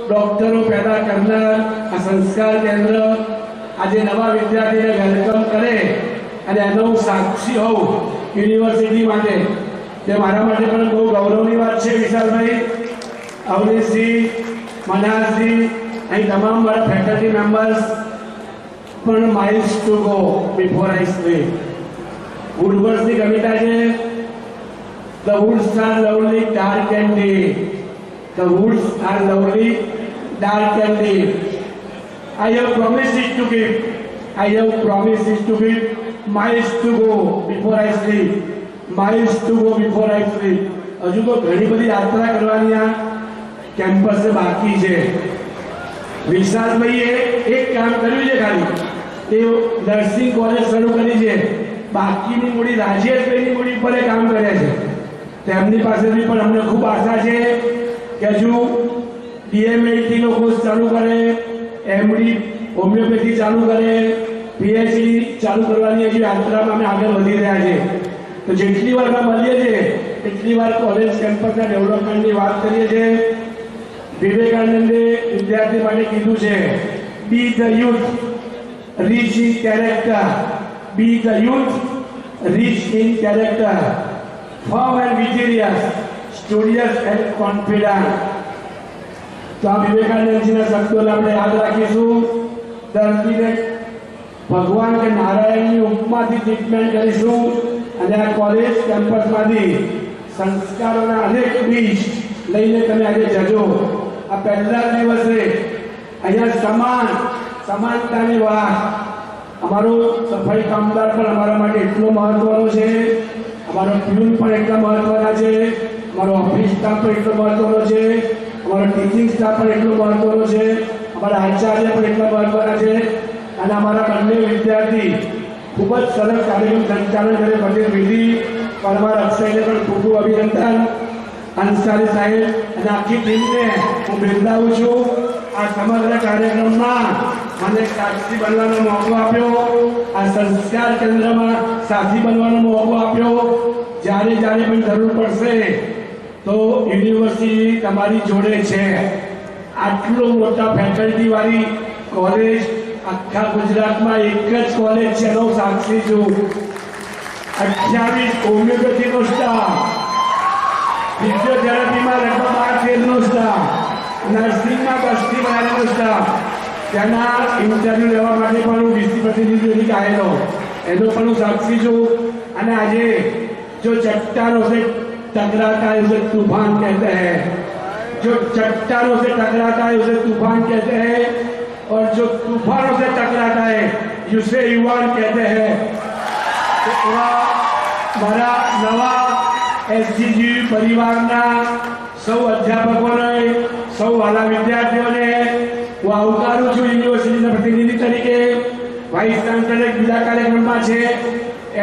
ડોક્ટરો પેદા કરનાર આ સંસ્કાર કેન્દ્ર આજે નવા વિદ્યાર્થીને વેલકમ કરે અને એનો હું સાક્ષી હોઉં યુનિવર્સિટી માટે, તે મારા માટે પણ બહુ ગૌરવની વાત છે. વિશાલભાઈ, અવનીશજી, મનહરજી, અહીં તમામ મારા ફેકલ્ટી મેમ્બર્સ પણ miles to go before I sleep. વુડવર્ડ્સની કવિતા છે, The woods are lovely, dark and deep. The woods are lovely, dark and deep. I have promises to give. I have promises to give. Miles to go before I sleep. Miles to go before I sleep. હજુ તો ઘણી બધી યાત્રા કરવાની આ કેમ્પસે બાકી છે. વિશાલભાઈએ એક કામ કર્યું છે ખાલી, તે નર્સિંગ કોલેજ શરૂ કરી છે. બાકીની મૂડી રાજેશભાઈની મૂડી પર કામ કરે છે. તેમની પાસેથી પણ અમને ખૂબ આશા છે કે હજુ DMLT નો કોર્સ ચાલુ કરે, MD હોમિયોપેથી ચાલુ કરે, PhD ચાલુ કરવાની હજી યાત્રામાં અમે આગળ વધી રહ્યા છે. તો જેટલી વાર અમે મળીએ છીએ એટલી વાર કોલેજ કેમ્પસના ડેવલપમેન્ટની વાત કરીએ છીએ. વિવેકાનંદે વિદ્યાર્થી માટે કીધું છે, be the youth rich in character, be the youth rich in character, firm and vigilant, studious and confident. તો આ વિવેકાનંદજીના શબ્દોને આપણે યાદ રાખીશું. દર્દીને ભગવાન કે નારાયણની ઉપમાથી ટ્રીટમેન્ટ કરીશું અને આ કોલેજ કેમ્પસમાંથી સંસ્કારોના અનેક બીજ લઈને તમે આજે જજો. આ પહેલા દિવસે અહીંયા સમાનતાની વાત. અમારો સફાઈ કામદાર પણ અમારા માટે એટલો મહત્વનો છે, અમારો પ્યુન પણ એટલા મહત્વના છે, અમારો ઓફિસ સ્ટાફ પણ એટલો મહત્વનો છે, અમારો ટીચિંગ સ્ટાફ પણ એટલો મહત્વનો છે, અમારા આચાર્ય પણ એટલા મહત્વના છે અને અમારા બંને વિદ્યાર્થી ખૂબ જ સરસ કાર્યક્રમ સંચાલન કરે. પટેલ વિધિ પરમાર અક્ષયને પણ ખૂબ ખૂબ અભિનંદન. અંસારી સાહેબ અને આખી ટીમને હું બિરદાવું છું. આ સમગ્ર કાર્યક્રમમાં મને સાક્ષી બનવાનો મોકો આપ્યો, આ સંસ્કાર કેન્દ્રમાં સાથી બનવાનો મોકો આપ્યો. જ્યારે જ્યારે પણ જરૂર પડશે તો યુનિવર્સિટી તમારી જોડે છે. આટલો મોટા ફેકલ્ટી વાળી કોલેજ આખા ગુજરાતમાં એક જ કોલેજ છે, એનો સાક્ષી છું. 28 હોમિયોપેથીનો સ્ટાફ, ફિઝિયોથેરાપીમાં લગભગ 12-13નો સ્ટાફ, નર્સિંગમાં 10થી વધારેનો સ્ટાફ. તેના ઇન્ટરવ્યુ લેવા માટે પણ હું વીસી પ્રતિનિધિઓથી આવેલો, એનો પણ હું સાક્ષી છું. અને આજે જો ચટ્ટાનો से टकराता है उसे तूफान कहते हैं, जो चट्टानों से टकराता है उसे तूफान कहते हैं और जो तूफानों से टकराता है उसे युवान कहते हैं. तो મારા નવા SGG પરિવારના સૌ અધ્યાપકોને, સૌ વાલા વિદ્યાર્થીઓને હું આવકારું છું યુનિવર્સિટીના પ્રતિનિધિ તરીકે. વાઇસ ચાન્સલર બીજા કાર્યક્રમમાં છે,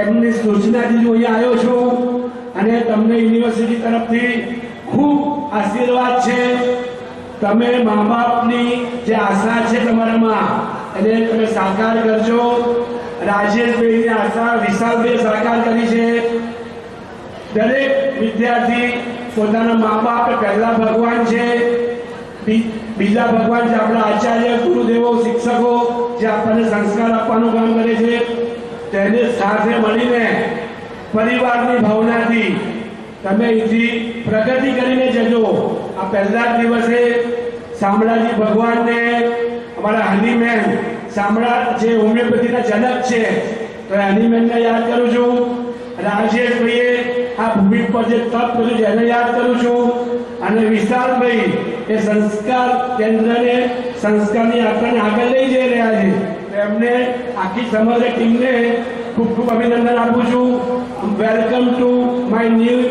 એમની સૂચનાથી હું અહીંયા આવ્યો છું અને તમને યુનિવર્સિટી તરફથી ખૂબ આશીર્વાદ છે. તમે મા બાપની જે આશા છે તમારામાં એને તમે સાકાર કરજો. રાજેશભાઈની આશા વિશાલભાઈએ સાકાર કરી છે. દરેક વિદ્યાર્થી પોતાના મા બાપ પહેલા ભગવાન છે, બીજા ભગવાન છે આપણા આચાર્ય, ગુરુદેવો, શિક્ષકો જે આપણને સંસ્કાર આપવાનું કામ કરે છે. તેને સાથે મળીને પરિવારની ભાવનાથી તમે અહીંથી પ્રગતિ કરીને જજો. આ પહેલા દિવસે શામળાજી ભગવાનને, અમારા હનીમેન શામળા જે હોમિયોપેથીના જનક છે, તો હનીમેનને યાદ કરું છું. રાજેશભાઈએ આ ભૂમિ પર જે તપ કર્યું છે એને યાદ કરું છું. અને વિશાલભાઈ એ સંસ્કાર કેન્દ્રને, સંસ્કારની યાત્રાને આગળ લઈ જઈ રહ્યા છે. એમને આખી સમગ્ર ટીમને ખૂબ ખૂબ અભિનંદન આપું છું. Welcome to my new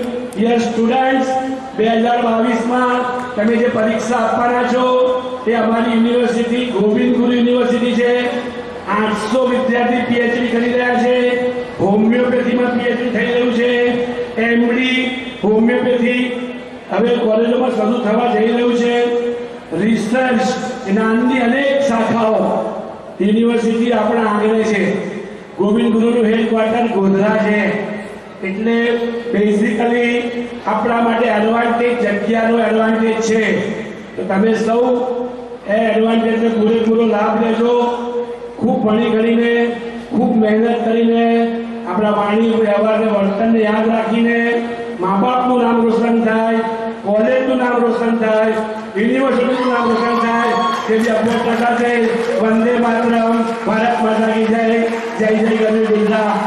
year students. 2022માં તમે જે પરીક્ષા આપવાના છો એ અમારી યુનિવર્સિટી ગોવિંદ ગુરુ યુનિવર્સિટી છે. 800 વિદ્યાર્થી PhD કરી રહ્યા છે. હોમિયોપેથીમાં PhD થઈ રહ્યું છે. MD હોમિયોપેથી હવે કોલેજોમાં શરૂ થવા જઈ રહ્યું છે. રિસર્ચ જ્ઞાનની અનેક શાખાઓ યુનિવર્સિટી આપણા આંગણે છે. ગોવિંદ ગુરુનું હેડક્વાર્ટર ગોધરા છે. એટલે બેઝિકલી આપણા માટે એડવાન્ટેજ, જગ્યાનો એડવાન્ટેજ છે. તો તમે સૌ એ એડવાન્ટેજનો પૂરેપૂરો લાભ લેજો. ખૂબ ભણી ગણીને, ખૂબ મહેનત કરીને, આપણા વાણી વ્યવહારને, વર્તનને યાદ રાખીને મા બાપનું નામ રોશન થાય, કોલેજનું નામ રોશન થાય, યુનિવર્સિટીનું નામ રોશન થાય તેવી અભ્યર્થના સાથે વંદે માતરમ, ભારત માતા કી જય. જય જય ગરવી Gujarat.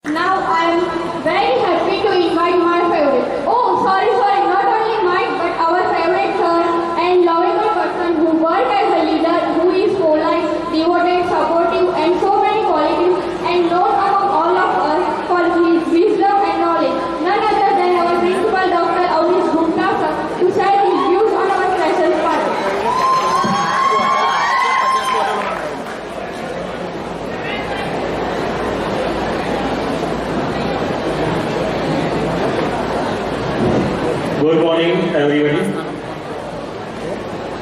Now I am very happy to invite my favorite. Oh, sorry, not only mine but our favorite sir and lovable person who work as a leader, who is polite, devoted, supportive, and so many qualities, and known among all of us for his wisdom and knowledge. None other than our principal, Dr. Avnish Gupta sir, to share his views on our special part. everybody.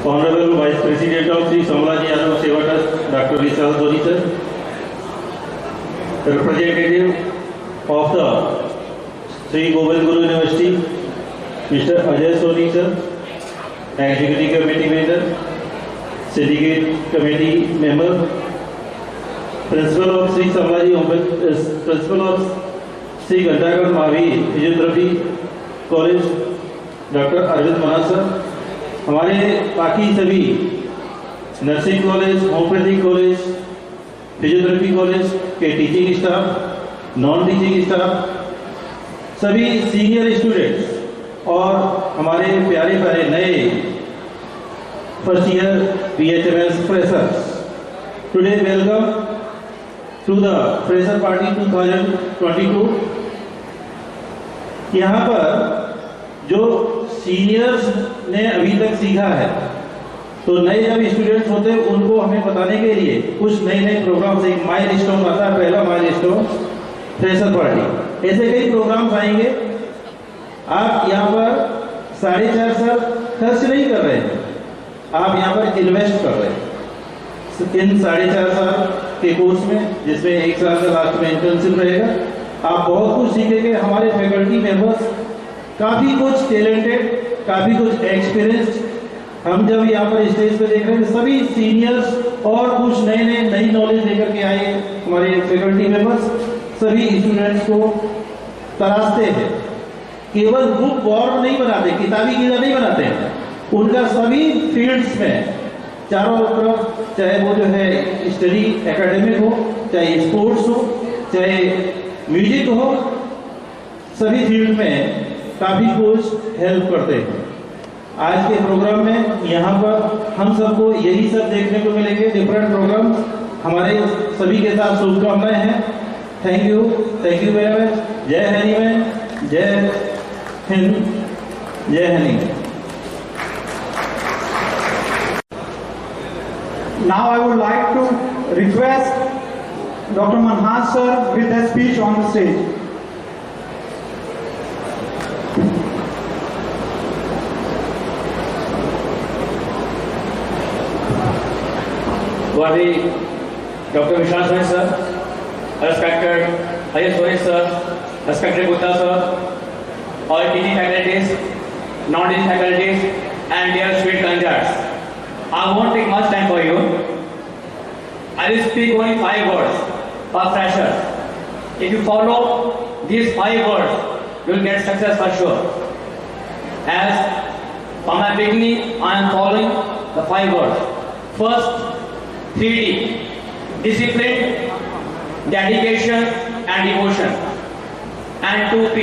Honorable Vice President of Sri Samalaji Yadav Seva Trust, Dr. Vishal Soni sir. Representative of the Sri Govind Guru University, Mr. Ajay Soni sir. Executive Committee Member, Syndicate Committee Member, Principal of Sri Samalaji, Principal of Sri Gantagarh Mahavir Physiotherapy College, Dr. Arvind Manas sir, हमारे बाकी सभी nursing college, homeopathic college, physiotherapy college के teaching staff, non teaching staff, सभी senior students और हमारे प्यारे प्यारे नए first year BHMS freshers, today welcome to the fresher party 2022। यहाँ पर जो सीनियर्स ने अभी तक सीखा है, तो नए जब स्टूडेंट्स होते हैं उनको हमें बताने के लिए कुछ नए नए प्रोग्राम्स, एक माइलस्टोन आता है, पहला माइलस्टोन फ्रेशर पार्टी, ऐसे कई प्रोग्राम्स आएंगे। आप यहाँ पर 4.5 साल खर्च नहीं कर रहे हैं, आप यहाँ पर इन्वेस्ट कर रहे हैं इन 4.5 साल के कोर्स में, जिसमें 1 साल का लास्ट में इंटर्नशिप रहेगा। आप बहुत कुछ सीखेंगे। हमारे फैकल्टी मेंबर्स काफ़ी कुछ टैलेंटेड, काफ़ी कुछ एक्सपीरियंस, हम जब यहाँ पर स्टेज पे देख रहे हैं सभी सीनियर्स और कुछ नई नॉलेज लेकर के आए हमारे फैकल्टी मेंबर्स सभी स्टूडेंट्स को तराशते हैं। केवल बुक बोर्ड नहीं बनाते, किताबी कीड़ा नहीं बनाते हैं, उनका सभी फील्ड्स में चारों तरफ, चाहे वो जो है स्टडी एकेडमिक हो, चाहे स्पोर्ट्स हो, चाहे म्यूजिक हो, सभी फील्ड में काफ़ी कुछ हेल्प करते हैं। आज के प्रोग्राम में यहाँ पर हम सबको यही सब देखने को मिलेंगे, डिफरेंट प्रोग्राम। हमारे सभी के साथ शुभकामनाएं हैं। Thank you very much. जय हनीमैन, जय हिंद, जय Honey. Now I would like to request Dr. Manhas sir with a speech on the stage. Worthy Dr. Vishal Soni sir, respected Ajay Soni sir, respected Gupta sir, all teaching faculties, non-teaching faculties, and dear sweet conjures. I won't take much time for you. I will speak only 5 words for freshers. If you follow these 5 words, you will get success for sure. As from my beginning, I am following the 5 words. First, 3D, discipline, dedication and devotion. And 2P,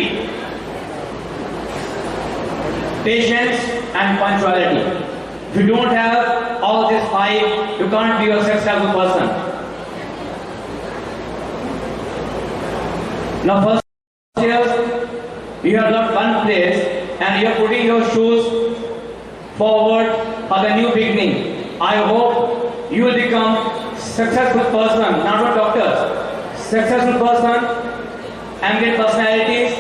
patience and punctuality. If you don't have all these 5, you can't be a successful person. Now first years, you have left one place and you are putting your shoes forward for the new beginning. I hope you will become successful person, not a doctor, successful person, and get personalities